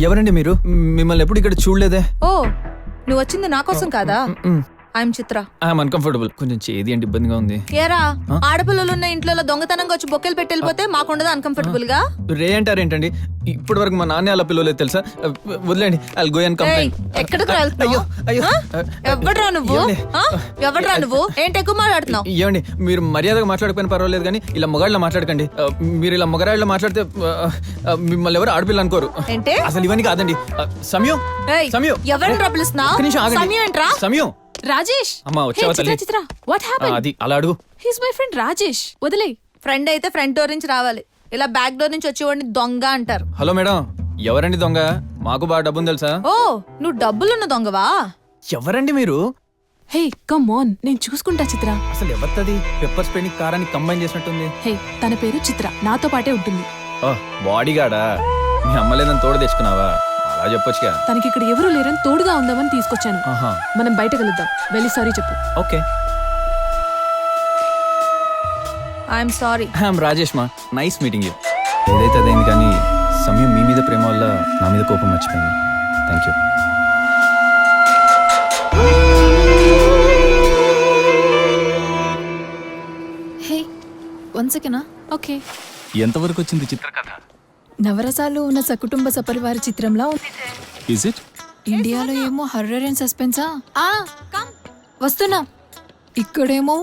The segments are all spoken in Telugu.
ఎవరండి మీరు? మిమ్మల్ని ఎప్పుడు ఇక్కడ చూడలేదే. ఓ, నువ్వు వచ్చింది నా కోసం కాదా? I'm Chitra. I'm uncomfortable. కొంచెం చేది అంటే ఇబ్బందిగా ఉంది. ఏరా, ఆడపిల్లలున్న ఇంట్లో దొంగతనంగా వచ్చి బొక్కెలు పెట్టి వెళ్ళిపోతే మాకుండదు అన్కంఫర్టబుల్ గా? రే అంటారేంటండి? ఇప్పటి వరకు మా నాన్న అలా పిల్లలేదు తెలుసా. వదిలేండి. I'll go and complaint. ఎక్కడికి వెళ్తున్నావు? ఎవడ్రా నువ్వు? ఎవడ్రా నువ్వు? ఏంటి ఎక్కువ మాట్లాడుతున్నావు? ఏమండి, మీరు మర్యాదగా మాట్లాడకపోయినా పర్వాలేదు కానీ ఇలా మొగాళ్ళ మాట్లాడకండి. మీరు ఇలా మొగరాళ్ళ మాట్లాడితే మిమ్మల్ని ఎవరు ఆడపిల్ల అనుకోరు. ఏంటి అసలు ఇవన్నీ కాదండి. సమయం సమయం ఎవరిని పిలుస్తున్నావు? సమయం ఏంట్రా? సమయం. రాజేష్. అమ్మా వచ్చావా తల్లి? చిత్ర, వాట్ హ్యాపెండ్? అది అలా అడుగు. He's my friend Rajesh. వదిలే. ఫ్రెండ్ అయితే ఫ్రంట్ డోర్ నుంచి రావాలి, ఇలా బ్యాక్ డోర్ నుంచి వచ్చేవాడిని దొంగ అంటారు. హలో మేడం, ఎవరండి దొంగ? మాకు బాగా డబ్బుంది తెలుసా. ఓ, నువ్వు డబ్బులున్న దొంగవా? ఎవరండి మీరు? హే కమ్ ఆన్, నేను చూసుకుంటా చిత్ర. అసలు ఎవరిది? పెప్పర్ స్ప్రే కారాన్ని కంబైన్ చేసినట్టుంది. హే, తన పేరు చిత్ర, నాతో పాటే ఉంటుంది. బాడీగాడా? మీ అమ్మలేదని తోడు తెచ్చుకున్నావా? అలా చెప్పొచ్చుగా. తనకి ఇక్కడ ఎవరు లేరని తోడుగా ఉందామని తీసుకొచ్చాను. మనం బయట కలుద్దాం. వెళ్ళి సారీ చెప్పు. Okay. I'm sorry. I'm Rajesh మా. Nice meeting you. ఏదైతే అదైంది కానీ సమయం మీ మీద ప్రేమ వల్ల నా మీద కోపం మర్చిపోయింది. Thank you. Hey, one second. Okay. ఎంతవరకు వచ్చింది చిత్రకథ? నవరసాలు ఉన్న సకుటుంబ సపరివార చిత్రంలా ఉంది. Is it? ఇండియాలో ఏమో హర్రర్ అండ్ సస్పెన్సా. వస్తున్నా. ఇక్కడేమో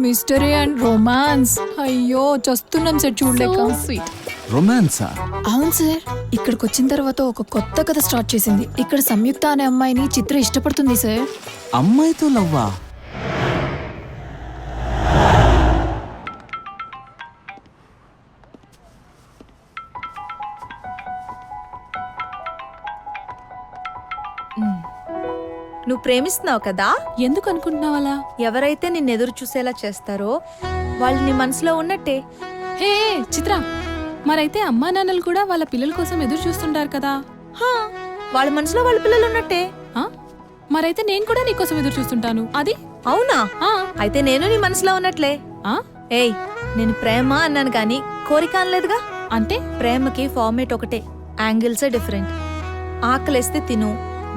మిస్టరీ అండ్ రొమాన్స్. అయ్యో చస్తున్నాం సార్ చూడలేక. స్వీట్. రొమాన్సా? అవును సార్. ఇక్కడికి వచ్చిన తర్వాత ఒక కొత్త కథ స్టార్ట్ చేసింది. ఇక్కడ సంయుక్త అనే అమ్మాయిని చిత్ర ఇష్టపడుతుంది సార్. అమ్మాయితో లవ్వా? నువ్వు ప్రేమిస్తున్నావు కదా? ఎందుకు అనుకుంటున్నావు అలా? ఎవరైతే నిన్ను ఎదురు చూసేలా చేస్తారో వాళ్ళు నీ మనసులో ఉన్నట్టే. హే చిత్ర, మరైతే అమ్మా నాన్నలు కూడా వాళ్ళ పిల్లల కోసం ఎదురు చూస్తుంటారు కదా? వాళ్ళ మనసులో వాళ్ళ పిల్లలు ఉన్నట్టే. మరైతే నేను కూడా నీకోసం ఎదురు చూస్తుంటాను. అది అవునా? అయితే నేను నీ మనసులో ఉన్నట్లే. ఏయ్, నేను ప్రేమ అన్నాను కానీ కోరిక అనలేదుగా. అంటే ప్రేమకి ఫార్మేట్ ఒకటే, యాంగిల్సే డిఫరెంట్. ఆకలేస్తే తిను,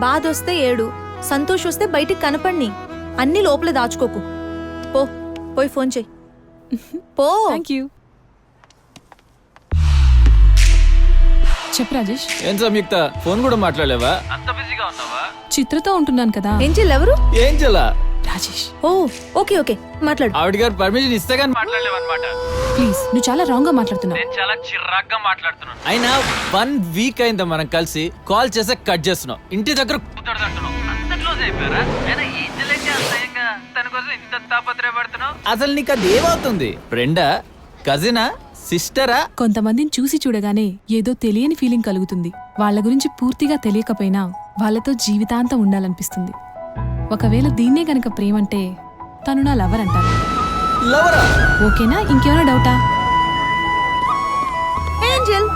బాధ వస్తే ఏడు, సంతోషం వస్తే బయటికి కనపడిని, అన్ని లోపల దాచుకోకు. పోయి ఫోన్ చెయ్యి. పో. Thank you. చెప్పు రాజేష్. ఏం సంయుక్త, ఫోన్ కూడా మాట్లాడలేవా? అంత బిజీగా ఉన్నావా? చిత్రతో ఉంటున్నాను కదా. ఏంజెల్ ఎవరు? ఏంజెలా? రాజేష్. ఓ ఓకే ఓకే, మాట్లాడు. ఆవిడ గారు పర్మిషన్ ఇస్తే గానీ మాట్లాడలేవన్నమాట. ప్లీజ్, నువ్వు చాలా రాంగ్ గా మాట్లాడుతున్నావు. నేను చాలా చిరాగ్గా మాట్లాడుతున్నాను. అయినా 1 వీక్ అయిందా మనం కలిసి? కాల్ చేసే కట్ చేస్తున్నావు. ఇంటి దగ్గర కూతాడుతున్నావు. అంత క్లోజ్ అయిపోయారా? అసలు నీకు అది ఏమవుతుంది? ఫ్రెండా, కజినా, సిస్టరా? కొంతమందిని చూసి చూడగానే ఏదో తెలియని ఫీలింగ్ కలుగుతుంది. వాళ్ళ గురించి పూర్తిగా తెలియకపోయినా వాళ్ళతో జీవితాంతం ఉండాలనిపిస్తుంది. ఒకవేళ దీన్నే గనక ప్రేమంటే తను నా లవర్ అంటాను. ఓకేనా? ఇంకేమైనా డౌటా? Angel,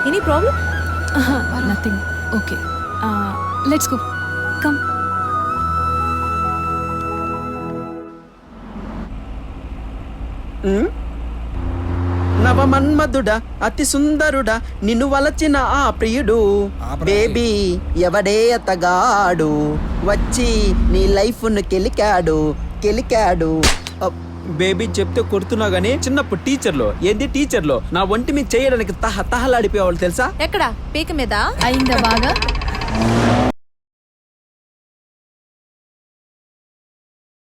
any problem? Nothing. Okay, let's go. Come. నవమన్మధుడా, అతి సుందరుడా, నిన్ను వలచిన ఆ ప్రియుడు బేబీ ఎవడే అతగాడు, వచ్చి నీ లైఫ్ ను కెలికాడు. బేబీ చెప్తే కొడుతున్నా గానీ చిన్నప్పుడు టీచర్లో నా ఒంటి మీద చేయడానికి తహలాడిపోయేవాళ్ళు తెలుసా? ఎక్కడ? పీక మీద అయిందా బాగా?